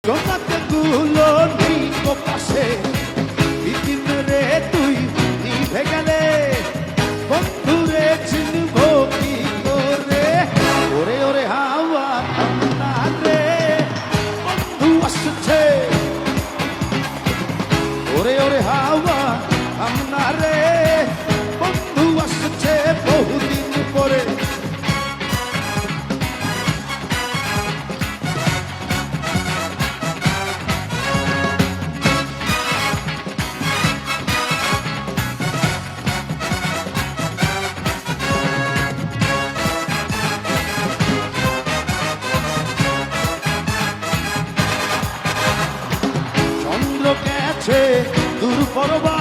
জোনাক গুলো নেই তো পাশে, বিপিন রে তুই নিভে গেলে বন্ধুরে চিনব কি করে? ওরে ওরে হাওয়া থামনা রে, বন্ধু আসছে। ওরে ওরে হাওয়া থামনা রে, বন্ধু আসছে বহুদিন পরে। চন্দ্র গেছে দূর পরবা